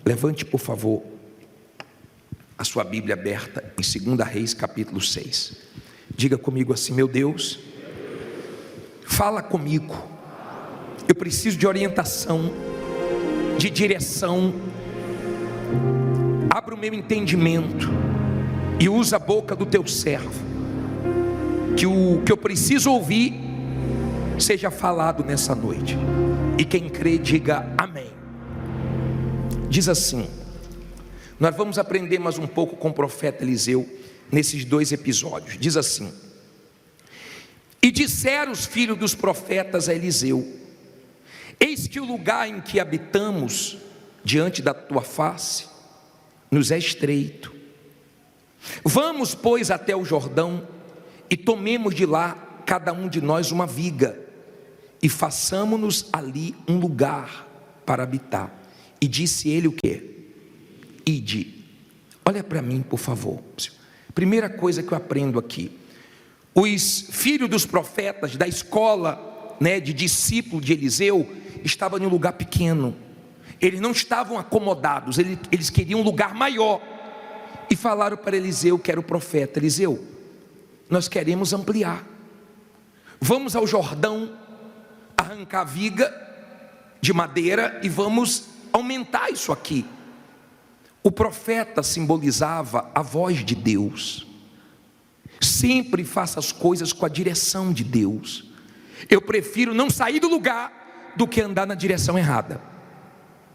Levante, por favor, a sua Bíblia aberta em 2 Reis, capítulo 6. Diga comigo assim: meu Deus, fala comigo. Eu preciso de orientação, de direção. Abra o meu entendimento e usa a boca do teu servo, que o que eu preciso ouvir seja falado nessa noite. E quem crê, diga amém. Diz assim: nós vamos aprender mais um pouco com o profeta Eliseu nesses 2 episódios. Diz assim: e disseram os filhos dos profetas a Eliseu: eis que o lugar em que habitamos diante da tua face nos é estreito. Vamos, pois, até o Jordão e tomemos de lá cada um de nós uma viga e façamo-nos ali um lugar para habitar. E disse ele o quê? Ide. Olha para mim, por favor. Primeira coisa que eu aprendo aqui: os filhos dos profetas da escola, de discípulo de Eliseu, estavam em um lugar pequeno. Eles não estavam acomodados, eles queriam um lugar maior. E falaram para Eliseu, que era o profeta: Eliseu, nós queremos ampliar. Vamos ao Jordão, arrancar a viga de madeira e vamos aumentar isso aqui. O profeta simbolizava a voz de Deus. Sempre faça as coisas com a direção de Deus. Eu prefiro não sair do lugar do que andar na direção errada,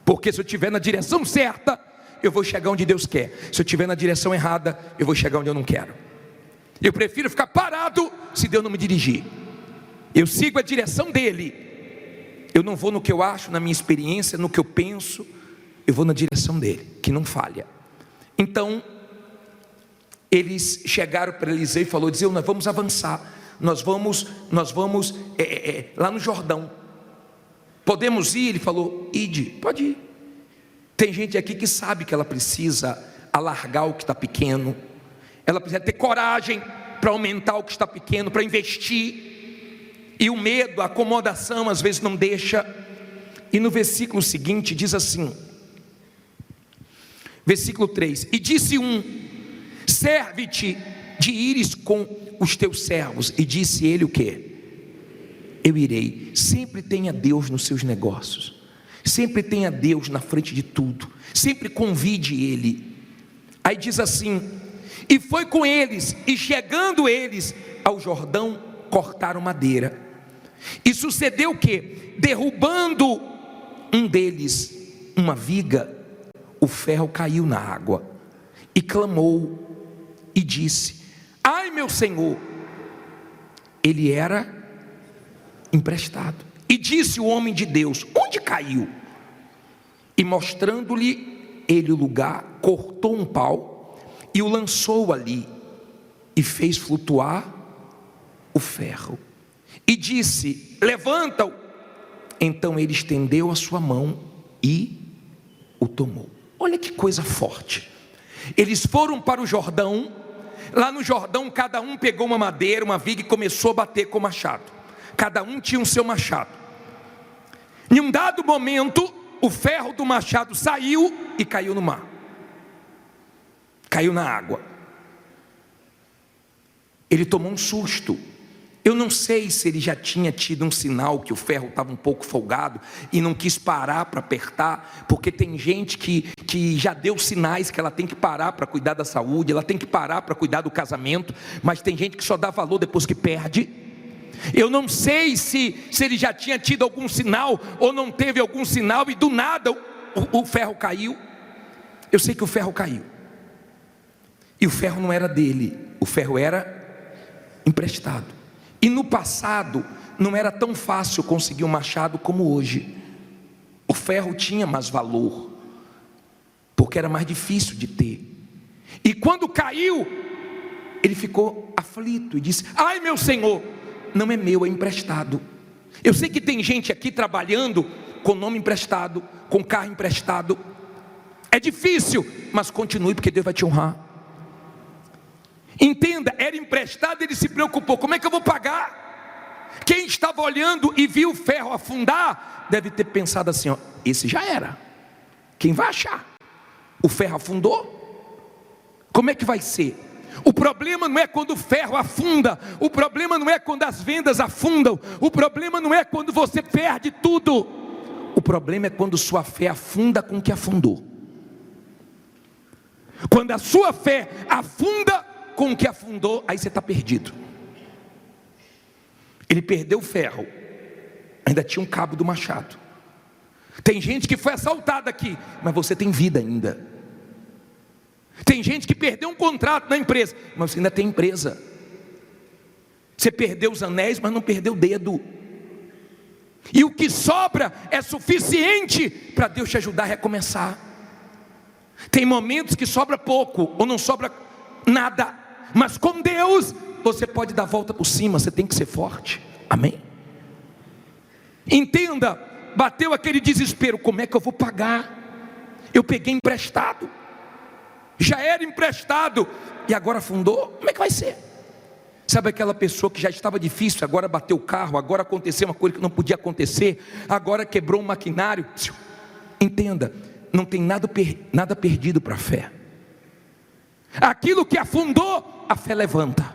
porque se eu estiver na direção certa, eu vou chegar onde Deus quer. Se eu estiver na direção errada, eu vou chegar onde eu não quero. Eu prefiro ficar parado se Deus não me dirigir. Eu sigo a direção dele. Eu não vou no que eu acho, na minha experiência, no que eu penso. Eu vou na direção dele, que não falha. Então, eles chegaram para Eliseu e falou: Eliseu, nós vamos avançar. Nós vamos lá no Jordão. Podemos ir? Ele falou: ide, pode ir. Tem gente aqui que sabe que ela precisa alargar o que está pequeno. Ela precisa ter coragem para aumentar o que está pequeno, para investir. E o medo, a acomodação às vezes não deixa. E no versículo seguinte diz assim, versículo 3: e disse um: serve-te de ires com os teus servos. E disse ele o quê? Eu irei. Sempre tenha Deus nos seus negócios, sempre tenha Deus na frente de tudo, sempre convide Ele. Aí diz assim: e foi com eles, e chegando eles ao Jordão, cortaram madeira. E sucedeu que, derrubando um deles uma viga, o ferro caiu na água. E clamou e disse: ai, meu senhor! Ele era emprestado. E disse o homem de Deus: onde caiu? E mostrando-lhe ele o lugar, cortou um pau e o lançou ali, e fez flutuar o ferro. E disse: levanta-o. Então ele estendeu a sua mão e o tomou. Olha que coisa forte. Eles foram para o Jordão. Lá no Jordão, cada um pegou uma madeira, uma viga, e começou a bater com o machado. Cada um tinha o seu machado. Em um dado momento, o ferro do machado saiu e caiu no mar, caiu na água. Ele tomou um susto. Eu não sei se ele já tinha tido um sinal que o ferro estava um pouco folgado e não quis parar para apertar, porque tem gente que já deu sinais que ela tem que parar para cuidar da saúde, ela tem que parar para cuidar do casamento, mas tem gente que só dá valor depois que perde. Eu não sei se ele já tinha tido algum sinal ou não teve algum sinal e do nada o ferro caiu. Eu sei que o ferro caiu. E o ferro não era dele, o ferro era emprestado. E no passado não era tão fácil conseguir um machado como hoje. O ferro tinha mais valor, porque era mais difícil de ter. E quando caiu, ele ficou aflito e disse: ai, meu senhor! Não é meu, é emprestado. Eu sei que tem gente aqui trabalhando com nome emprestado, com carro emprestado. É difícil, mas continue, porque Deus vai te honrar. Entenda, era emprestado, ele se preocupou: como é que eu vou pagar? Quem estava olhando e viu o ferro afundar deve ter pensado assim: ó, esse já era, quem vai achar? O ferro afundou? Como é que vai ser? O problema não é quando o ferro afunda, o problema não é quando as vendas afundam, o problema não é quando você perde tudo, o problema é quando sua fé afunda com o que afundou. Quando a sua fé afunda com o que afundou, aí você está perdido. Ele perdeu o ferro, ainda tinha um cabo do machado. Tem gente que foi assaltada aqui, mas você tem vida ainda. Tem gente que perdeu um contrato na empresa, mas você ainda tem empresa. Você perdeu os anéis, mas não perdeu o dedo. E o que sobra é suficiente para Deus te ajudar a recomeçar. Tem momentos que sobra pouco, ou não sobra nada, mas com Deus você pode dar a volta por cima. Você tem que ser forte, amém? Entenda, bateu aquele desespero, como é que eu vou pagar? Eu peguei emprestado, já era emprestado, e agora afundou, como é que vai ser? Sabe aquela pessoa que já estava difícil, agora bateu o carro, agora aconteceu uma coisa que não podia acontecer, agora quebrou um maquinário. Entenda, não tem nada perdido para a fé. Aquilo que afundou, a fé levanta.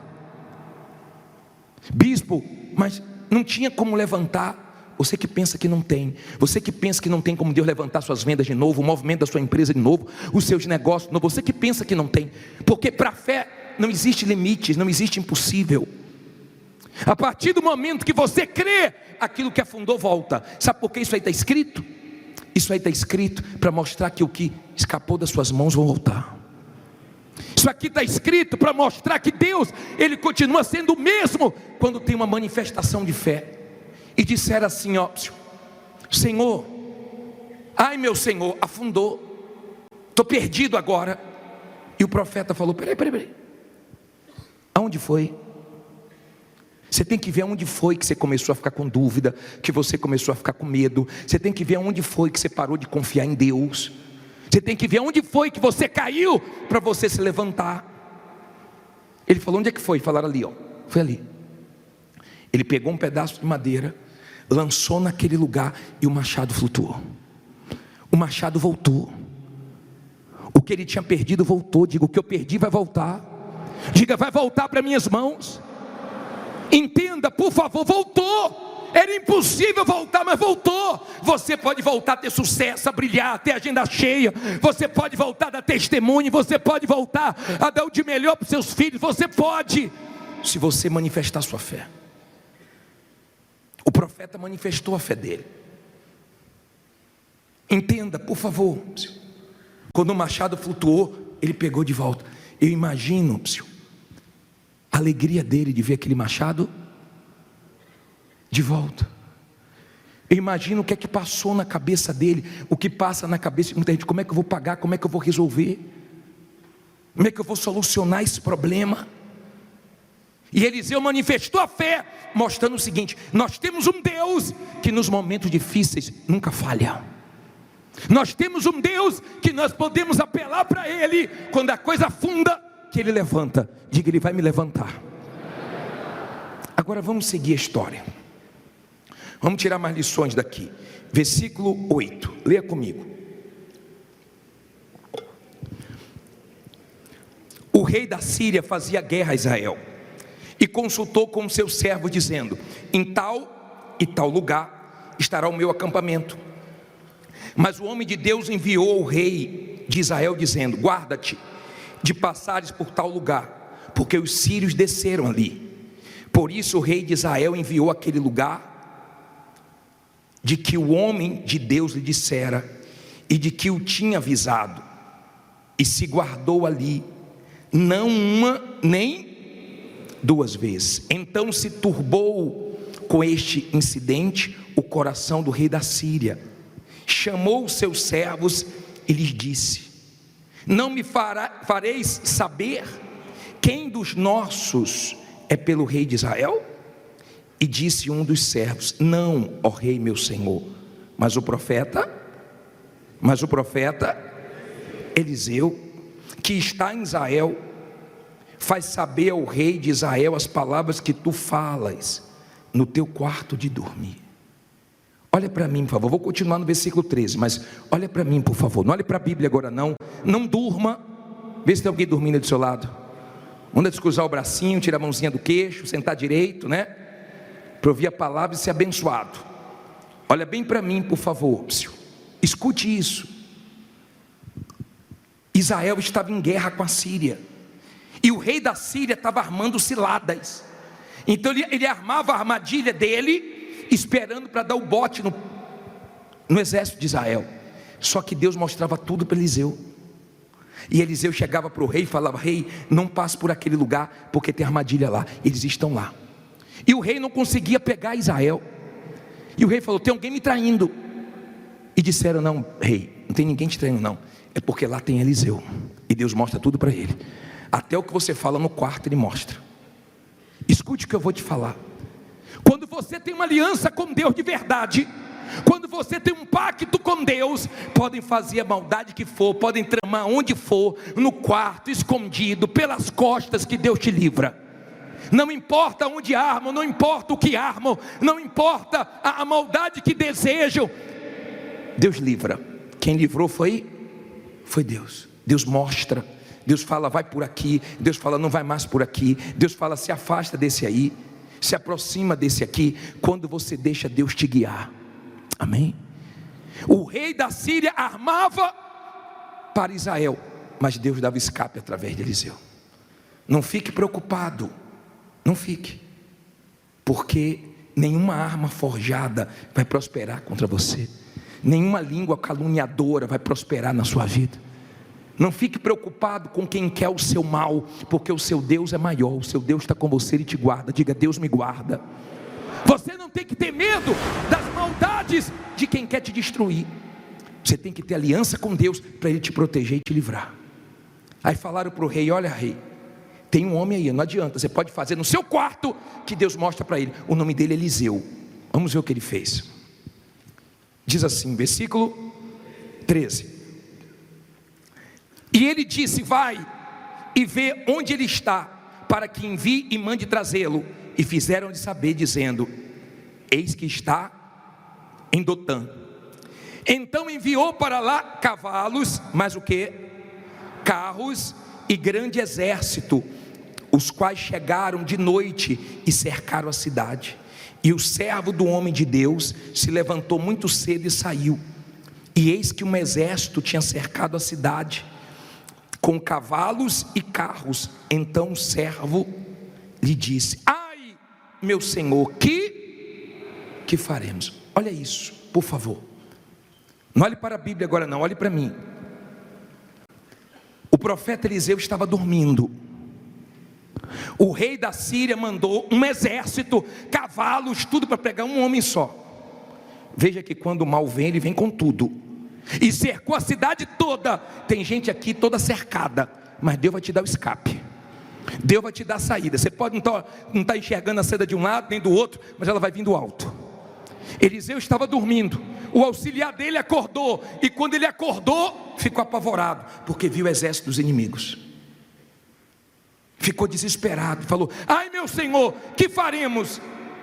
Bispo, mas não tinha como levantar. Você que pensa que não tem, você que pensa que não tem como Deus levantar suas vendas de novo, o movimento da sua empresa de novo, os seus negócios de novo, você que pensa que não tem, porque para a fé não existe limites, não existe impossível. A partir do momento que você crê, aquilo que afundou volta. Sabe por que isso aí está escrito? Isso aí está escrito para mostrar que o que escapou das suas mãos vão voltar. Isso aqui está escrito para mostrar que Deus, Ele continua sendo o mesmo quando tem uma manifestação de fé. E disseram assim, ó, Senhor, ai meu Senhor, afundou, estou perdido agora. E o profeta falou, peraí, aonde foi? Você tem que ver aonde foi que você começou a ficar com dúvida, que você começou a ficar com medo. Você tem que ver aonde foi que você parou de confiar em Deus. Você tem que ver aonde foi que você caiu para você se levantar. Ele falou, onde é que foi? Falaram ali, ó, foi ali. Ele pegou um pedaço de madeira, lançou naquele lugar e o machado flutuou. O machado voltou. O que ele tinha perdido voltou. Diga, o que eu perdi vai voltar. Diga, vai voltar para minhas mãos. Entenda, por favor, voltou. Era impossível voltar, mas voltou. Você pode voltar a ter sucesso, a brilhar, a ter agenda cheia. Você pode voltar a dar testemunho. Você pode voltar a dar o de melhor para os seus filhos. Você pode, se você manifestar sua fé. O profeta manifestou a fé dele. Entenda, por favor. Quando o machado flutuou, ele pegou de volta. Eu imagino a alegria dele de ver aquele machado de volta. Eu imagino o que é que passou na cabeça dele, o que passa na cabeça de muita gente. Como é que eu vou pagar? Como é que eu vou resolver? Como é que eu vou solucionar esse problema? E Eliseu manifestou a fé, mostrando o seguinte: nós temos um Deus que nos momentos difíceis nunca falha. Nós temos um Deus que nós podemos apelar para Ele quando a coisa afunda, que Ele levanta. Diga, Ele vai me levantar. Agora vamos seguir a história. Vamos tirar mais lições daqui. Versículo 8, leia comigo. O rei da Síria fazia guerra a Israel e consultou com seus servos, dizendo: em tal e tal lugar estará o meu acampamento. Mas o homem de Deus enviou ao rei de Israel, dizendo: guarda-te de passares por tal lugar, porque os sírios desceram ali. Por isso o rei de Israel enviou àquele lugar de que o homem de Deus lhe dissera, e de que o tinha avisado, e se guardou ali, não uma nem duas vezes. Então se turbou com este incidente o coração do rei da Síria. Chamou os seus servos e lhes disse: não me fareis saber quem dos nossos é pelo rei de Israel? E disse um dos servos: não, ó rei meu senhor. Mas o profeta Eliseu, que está em Israel, faz saber ao rei de Israel as palavras que tu falas no teu quarto de dormir. Olha para mim, por favor. Vou continuar no versículo 13, mas olha para mim, por favor. Não olhe para a Bíblia agora não. Não durma. Vê se tem alguém dormindo aí do seu lado. Manda descruzar o bracinho, tira a mãozinha do queixo, sentar direito, né? Para ouvir a palavra e ser abençoado. Olha bem para mim, por favor. Escute isso. Israel estava em guerra com a Síria. E o rei da Síria estava armando ciladas. Então ele armava a armadilha dele, esperando para dar o bote no exército de Israel. Só que Deus mostrava tudo para Eliseu. E Eliseu chegava para o rei e falava: rei, não passe por aquele lugar, porque tem armadilha lá, eles estão lá. E o rei não conseguia pegar Israel. E o rei falou: tem alguém me traindo. E disseram: não, rei, não tem ninguém te traindo não, é porque lá tem Eliseu. E Deus mostra tudo para ele. Até o que você fala no quarto ele mostra. Escute o que eu vou te falar. Quando você tem uma aliança com Deus de verdade, quando você tem um pacto com Deus, podem fazer a maldade que for, podem tramar onde for, no quarto, escondido, pelas costas, que Deus te livra. Não importa onde armam, não importa o que armam, não importa a maldade que desejam, Deus livra. Quem livrou foi Deus. Deus mostra, Deus fala: vai por aqui, Deus fala: não vai mais por aqui, Deus fala: se afasta desse aí, se aproxima desse aqui, quando você deixa Deus te guiar. Amém? O rei da Síria armava para Israel, mas Deus dava escape através de Eliseu. Não fique preocupado, não fique, porque nenhuma arma forjada vai prosperar contra você, nenhuma língua caluniadora vai prosperar na sua vida. Não fique preocupado com quem quer o seu mal, porque o seu Deus é maior. O seu Deus está com você e te guarda. Diga: Deus me guarda. Você não tem que ter medo das maldades de quem quer te destruir. Você tem que ter aliança com Deus para Ele te proteger e te livrar. Aí falaram para o rei: olha, rei, tem um homem aí, não adianta, você pode fazer no seu quarto, que Deus mostra para ele. O nome dele é Eliseu. Vamos ver o que ele fez. Diz assim, versículo 13: e ele disse: vai e vê onde ele está, para que envie e mande trazê-lo. E fizeram-lhe saber, dizendo: eis que está em Dotã. Então enviou para lá cavalos, mas o que? Carros e grande exército, os quais chegaram de noite e cercaram a cidade. E o servo do homem de Deus se levantou muito cedo e saiu. E eis que um exército tinha cercado a cidade, com cavalos e carros. Então o servo lhe disse: ai, meu senhor, que faremos? Olha isso, por favor. Não olhe para a Bíblia agora não, olhe para mim. O profeta Eliseu estava dormindo. O rei da Síria mandou um exército, cavalos, tudo para pegar um homem só. Veja que quando o mal vem, ele vem com tudo. E cercou a cidade toda. Tem gente aqui toda cercada, mas Deus vai te dar o escape. Deus vai te dar a saída. Você pode não estar enxergando a saída de um lado nem do outro, mas ela vai vir do alto. Eliseu estava dormindo. O auxiliar dele acordou. E quando ele acordou, ficou apavorado, porque viu o exército dos inimigos. Ficou desesperado, falou: ai, meu senhor, que faremos?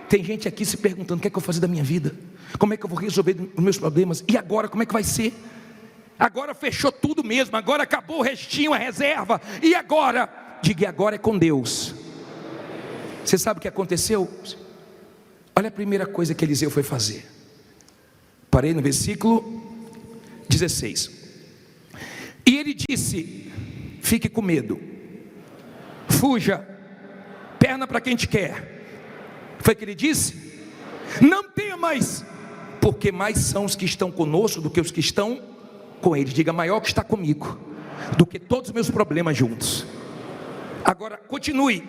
Tem gente aqui se perguntando: o que é que eu vou fazer da minha vida? Como é que eu vou resolver os meus problemas? E agora, como é que vai ser? Agora fechou tudo mesmo, agora acabou o restinho, a reserva. E agora? Diga: agora é com Deus. Você sabe o que aconteceu? Olha a primeira coisa que Eliseu foi fazer. Parei no versículo 16. E ele disse: fique com medo, fuja, perna para quem te quer. Foi o que ele disse? Não temas, porque mais são os que estão conosco do que os que estão com eles. Diga: maior que está comigo do que todos os meus problemas juntos. Agora continue.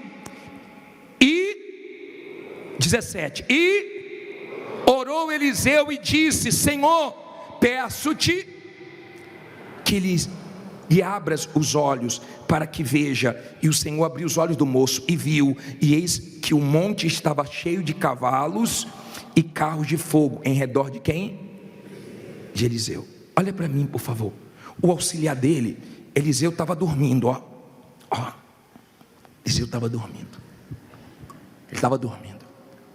E 17: e orou Eliseu e disse: Senhor, peço-te que lhe abras os olhos para que veja. E o Senhor abriu os olhos do moço e viu, e eis que o monte estava cheio de cavalos e carros de fogo em redor de quem? De Eliseu. Olha para mim, por favor. O auxiliar dele, Eliseu, estava dormindo, ó. Eliseu estava dormindo. Ele estava dormindo.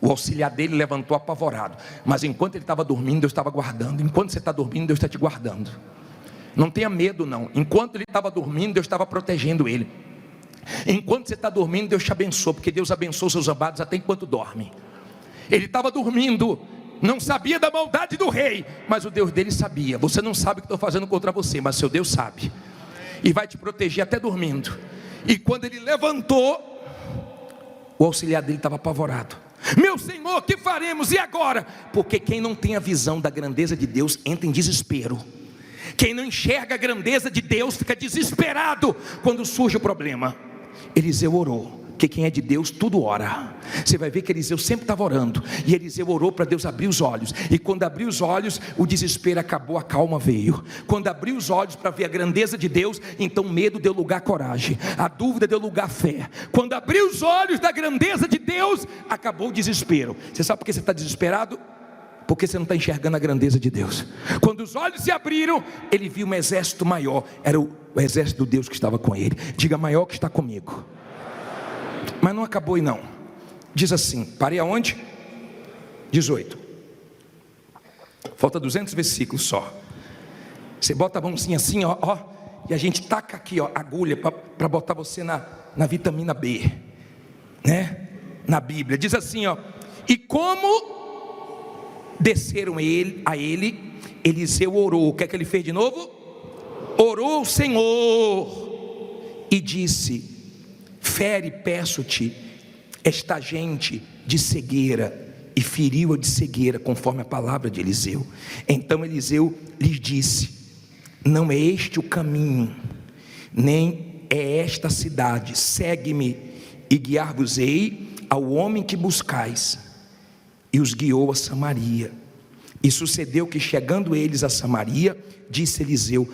O auxiliar dele levantou apavorado. Mas enquanto ele estava dormindo, Deus estava guardando. Enquanto você está dormindo, Deus está te guardando. Não tenha medo não. Enquanto ele estava dormindo, Deus estava protegendo ele. Enquanto você está dormindo, Deus te abençoa. Porque Deus abençoa os seus amados até enquanto dorme. Ele estava dormindo, não sabia da maldade do rei, mas o Deus dele sabia. Você não sabe o que estou fazendo contra você, mas seu Deus sabe. E vai te proteger até dormindo. E quando ele levantou, o auxiliar dele estava apavorado. Meu Senhor, que faremos? E agora? Porque quem não tem a visão da grandeza de Deus entra em desespero. Quem não enxerga a grandeza de Deus fica desesperado quando surge o problema. Eliseu orou, porque quem é de Deus tudo ora. Você vai ver que Eliseu sempre estava orando. E Eliseu orou para Deus abrir os olhos. E quando abriu os olhos, o desespero acabou, a calma veio. Quando abriu os olhos para ver a grandeza de Deus, então medo deu lugar à coragem, a dúvida deu lugar à fé. Quando abriu os olhos da grandeza de Deus, acabou o desespero. Você sabe por que você está desesperado? Porque você não está enxergando a grandeza de Deus. Quando os olhos se abriram, ele viu um exército maior. Era o exército do Deus que estava com ele. Diga: maior que está comigo. Mas não acabou aí não. Diz assim, parei aonde? 18. Falta 200 versículos só. Você bota a mãozinha assim, ó, e a gente taca aqui, ó, agulha para botar você na vitamina B, né? Na Bíblia. Diz assim, ó: e como desceram a ele, Eliseu orou. O que é que ele fez de novo? Orou ao Senhor e disse: fere, peço-te, esta gente de cegueira. E feriu-a de cegueira, conforme a palavra de Eliseu. Então Eliseu lhes disse: não é este o caminho, nem é esta a cidade. Segue-me e guiar-vos-ei ao homem que buscais. E os guiou a Samaria. E sucedeu que, chegando eles a Samaria, disse Eliseu: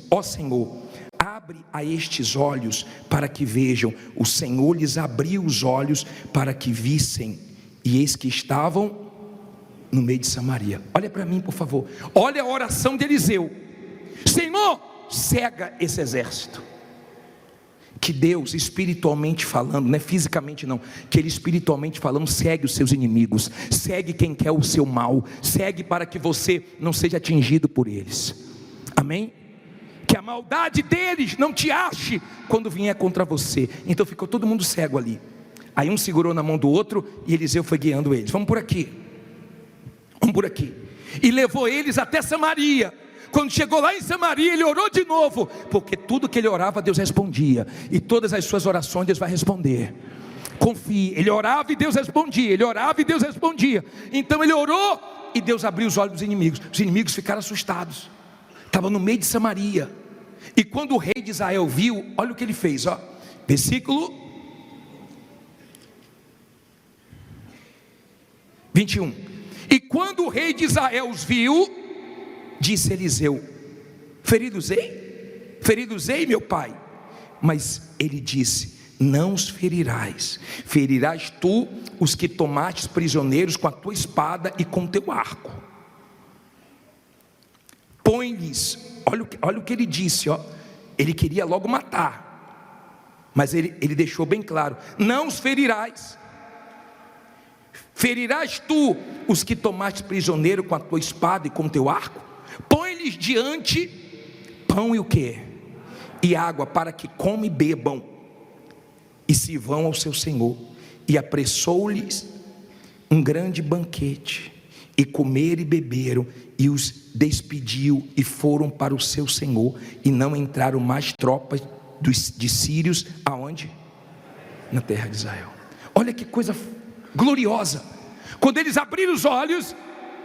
ó Senhor, abre a estes olhos para que vejam. O Senhor lhes abriu os olhos para que vissem, e eis que estavam no meio de Samaria. Olha para mim, por favor. Olha a oração de Eliseu: Senhor, cega esse exército. Que Deus, espiritualmente falando, não é fisicamente não, que Ele espiritualmente falando segue os seus inimigos, segue quem quer o seu mal, segue para que você não seja atingido por eles. Amém? Que a maldade deles não te ache quando vier contra você. Então ficou todo mundo cego ali. Aí um segurou na mão do outro e Eliseu foi guiando eles. Vamos por aqui. Vamos por aqui. E levou eles até Samaria. Quando chegou lá em Samaria, ele orou de novo, porque tudo que ele orava, Deus respondia. E todas as suas orações, Deus vai responder. Confie. Ele orava e Deus respondia. Ele orava e Deus respondia. Então ele orou e Deus abriu os olhos dos inimigos. Os inimigos ficaram assustados. Estavam no meio de Samaria. E quando o rei de Israel viu, olha o que ele fez, ó. Versículo 21. E quando o rei de Israel os viu, disse Eliseu: feri-los-ei, meu pai. Mas ele disse: não os ferirás. Ferirás tu os que tomastes prisioneiros com a tua espada e com o teu arco. Põe-lhes, olha o que ele disse, ó. Ele queria logo matar, mas ele deixou bem claro: não os ferirás. Ferirás tu os que tomaste prisioneiro com a tua espada e com o teu arco. Põe-lhes diante pão e o quê? E água, para que comam e bebam, e se vão ao seu senhor. E apressou-lhes um grande banquete, e comeram e beberam, e os despediu, e foram para o seu senhor. E não entraram mais tropas de sírios, aonde? Na terra de Israel. Olha que coisa gloriosa. Quando eles abriram os olhos,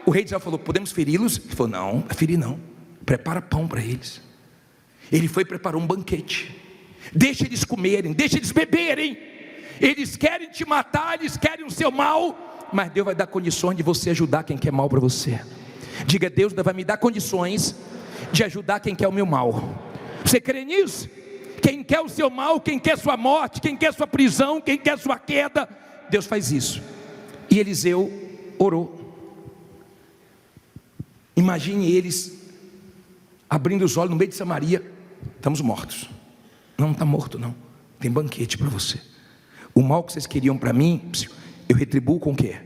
o rei de Israel falou: podemos feri-los? Ele falou: não, ferir não, prepara pão para eles. Ele foi e preparou um banquete. Deixa eles comerem, deixa eles beberem. Eles querem te matar, eles querem o seu mal, mas Deus vai dar condições de você ajudar quem quer mal para você. Diga: Deus vai me dar condições de ajudar quem quer o meu mal. Você crê nisso? Quem quer o seu mal, quem quer sua morte, quem quer sua prisão, quem quer sua queda, Deus faz isso. E Eliseu orou. Imagine eles abrindo os olhos no meio de Samaria: estamos mortos. Não está morto não, tem banquete para você. O mal que vocês queriam para mim, eu retribuo com o quê?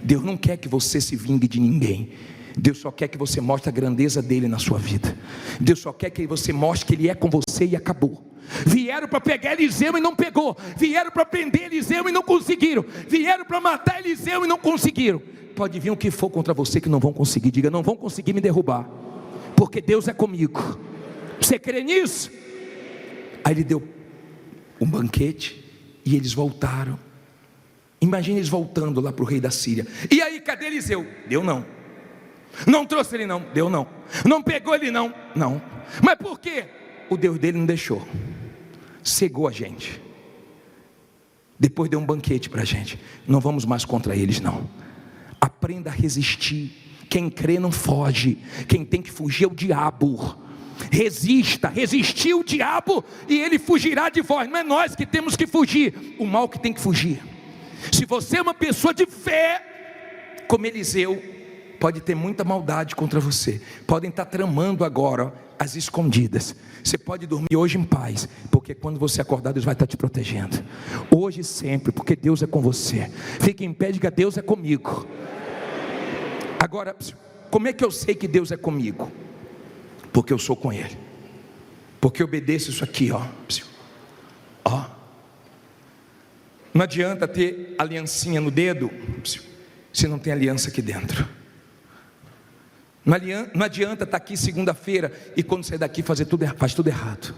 Deus não quer que você se vingue de ninguém. Deus só quer que você mostre a grandeza dele na sua vida. Deus só quer que você mostre que ele é com você e acabou. Vieram para pegar Eliseu e não pegou. Vieram para prender Eliseu e não conseguiram. Vieram para matar Eliseu e não conseguiram. Pode vir o que for contra você que não vão conseguir. Diga, não vão conseguir me derrubar, porque Deus é comigo. Você crê nisso? Aí ele deu um banquete e eles voltaram. Imagina eles voltando lá para o rei da Síria. E aí, cadê Eliseu? Deu não. Não trouxe ele não? Deu não. Não pegou ele não? Não. Mas por quê? O Deus dele não deixou. Cegou a gente. Depois deu um banquete para a gente. Não vamos mais contra eles não. Aprenda a resistir. Quem crê não foge. Quem tem que fugir é o diabo. Resista, resistir o diabo e ele fugirá de vós. Não é nós que temos que fugir, o mal que tem que fugir. Se você é uma pessoa de fé, como Eliseu, pode ter muita maldade contra você. Podem estar tramando agora, às escondidas. Você pode dormir hoje em paz, porque quando você acordar, Deus vai estar te protegendo. Hoje e sempre, porque Deus é com você. Fique em pé e diga, Deus é comigo. Agora, como é que eu sei que Deus é comigo? Porque eu sou com Ele. Porque eu obedeço isso aqui, ó. Não adianta ter aliancinha no dedo se não tem aliança aqui dentro. Não adianta estar aqui segunda-feira e quando sair daqui faz tudo errado.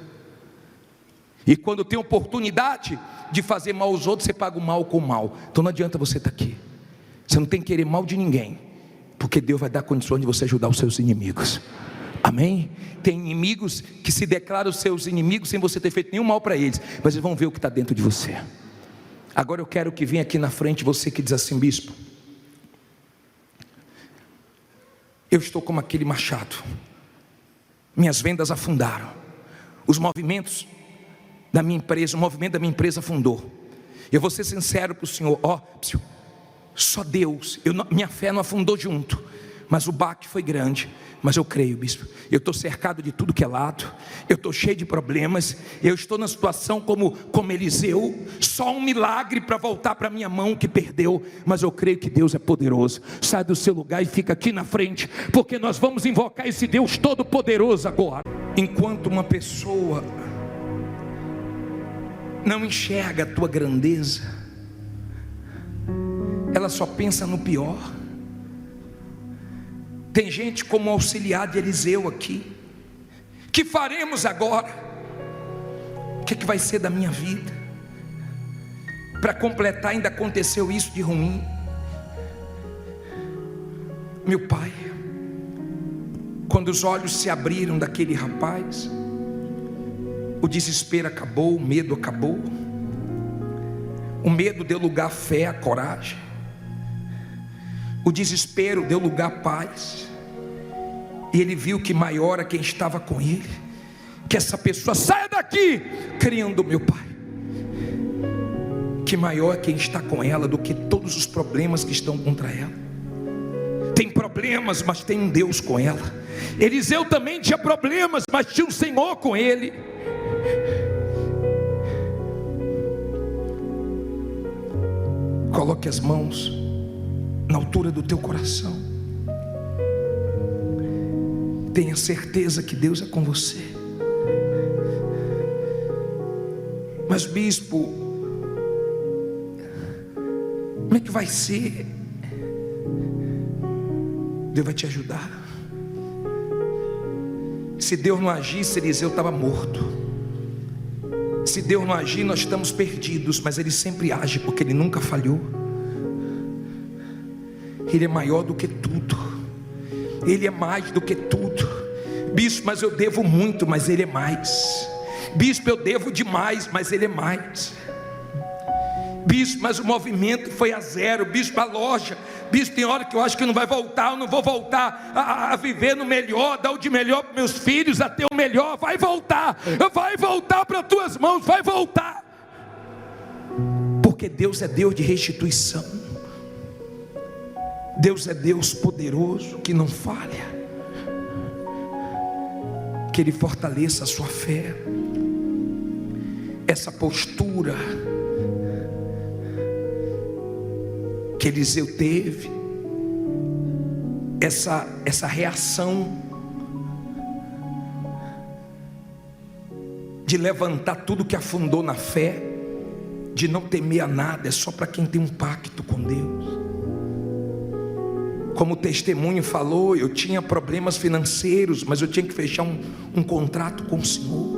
E quando tem oportunidade de fazer mal aos outros, você paga o mal com o mal. Então não adianta você estar aqui. Você não tem que querer mal de ninguém, porque Deus vai dar condições de você ajudar os seus inimigos. Amém? Tem inimigos que se declaram seus inimigos sem você ter feito nenhum mal para eles, mas eles vão ver o que está dentro de você. Agora eu quero que venha aqui na frente você que diz assim, bispo, eu estou como aquele machado, minhas vendas afundaram, os movimentos da minha empresa, o movimento da minha empresa afundou. Eu vou ser sincero para o senhor, só Deus, minha fé não afundou junto, mas o baque foi grande. Mas eu creio, bispo, eu estou cercado de tudo que é lado, eu estou cheio de problemas, eu estou na situação como Eliseu, só um milagre para voltar para a minha mão que perdeu, mas eu creio que Deus é poderoso. Sai do seu lugar e fica aqui na frente, porque nós vamos invocar esse Deus todo poderoso agora. Enquanto uma pessoa não enxerga a tua grandeza, ela só pensa no pior. Tem gente como auxiliar de Eliseu aqui. Que faremos agora? O que vai ser da minha vida? Para completar, ainda aconteceu isso de ruim. Meu pai, quando os olhos se abriram daquele rapaz, o desespero acabou, o medo acabou. O medo deu lugar à fé, à coragem. O desespero deu lugar à paz. E ele viu que maior é quem estava com ele. Que essa pessoa saia daqui, crendo, meu pai, que maior é quem está com ela do que todos os problemas que estão contra ela. Tem problemas, mas tem um Deus com ela. Eliseu também tinha problemas, mas tinha um Senhor com ele. Coloque as mãos na altura do teu coração. Tenha certeza que Deus é com você. Mas bispo, como é que vai ser? Deus vai te ajudar. Se Deus não agisse, Eliseu estava morto. Se Deus não agir, nós estamos perdidos. Mas Ele sempre age, porque Ele nunca falhou. Ele é maior do que tudo. Ele é mais do que tudo. Bispo, mas eu devo muito, mas Ele é mais. Bispo, eu devo demais, mas Ele é mais. Bispo, mas o movimento foi a zero. Bispo, a loja. Bispo, tem hora que eu acho que não vai voltar. Eu não vou voltar a viver no melhor, dar o de melhor para meus filhos, a ter o melhor. Vai voltar para as tuas mãos, vai voltar. Porque Deus é Deus de restituição. Deus é Deus poderoso, que não falha. Que Ele fortaleça a sua fé, essa postura que Eliseu teve, essa reação de levantar tudo que afundou na fé, de não temer a nada, é só para quem tem um pacto com Deus. Como o testemunho falou, eu tinha problemas financeiros, mas eu tinha que fechar um contrato com o Senhor.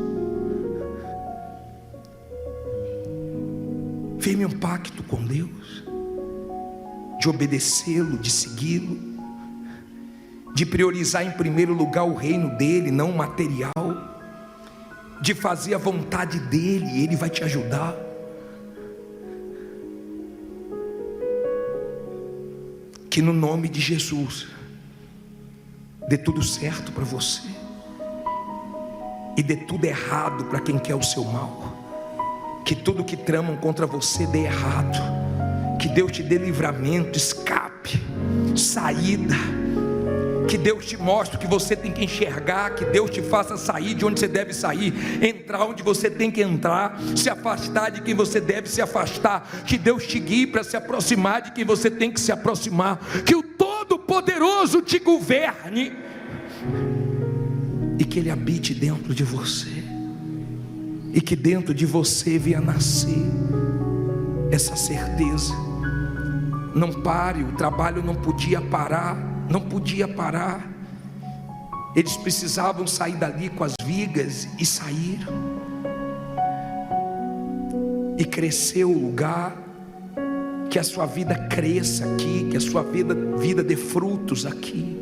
Firme um pacto com Deus, de obedecê-lo, de segui-lo, de priorizar em primeiro lugar o reino dele, não o material, de fazer a vontade dele, e ele vai te ajudar. Que no nome de Jesus dê tudo certo para você e dê tudo errado para quem quer o seu mal. Que tudo que tramam contra você dê errado. Que Deus te dê livramento, escape, saída. Que Deus te mostre o que você tem que enxergar. Que Deus te faça sair de onde você deve sair, entrar onde você tem que entrar, se afastar de quem você deve se afastar. Que Deus te guie para se aproximar de quem você tem que se aproximar. Que o Todo-Poderoso te governe e que Ele habite dentro de você, e que dentro de você venha nascer essa certeza. Não pare, o trabalho não podia parar. Não podia parar. Eles precisavam sair dali com as vigas, e saíram. E cresceu o lugar. Que a sua vida cresça aqui, que a sua vida dê frutos aqui.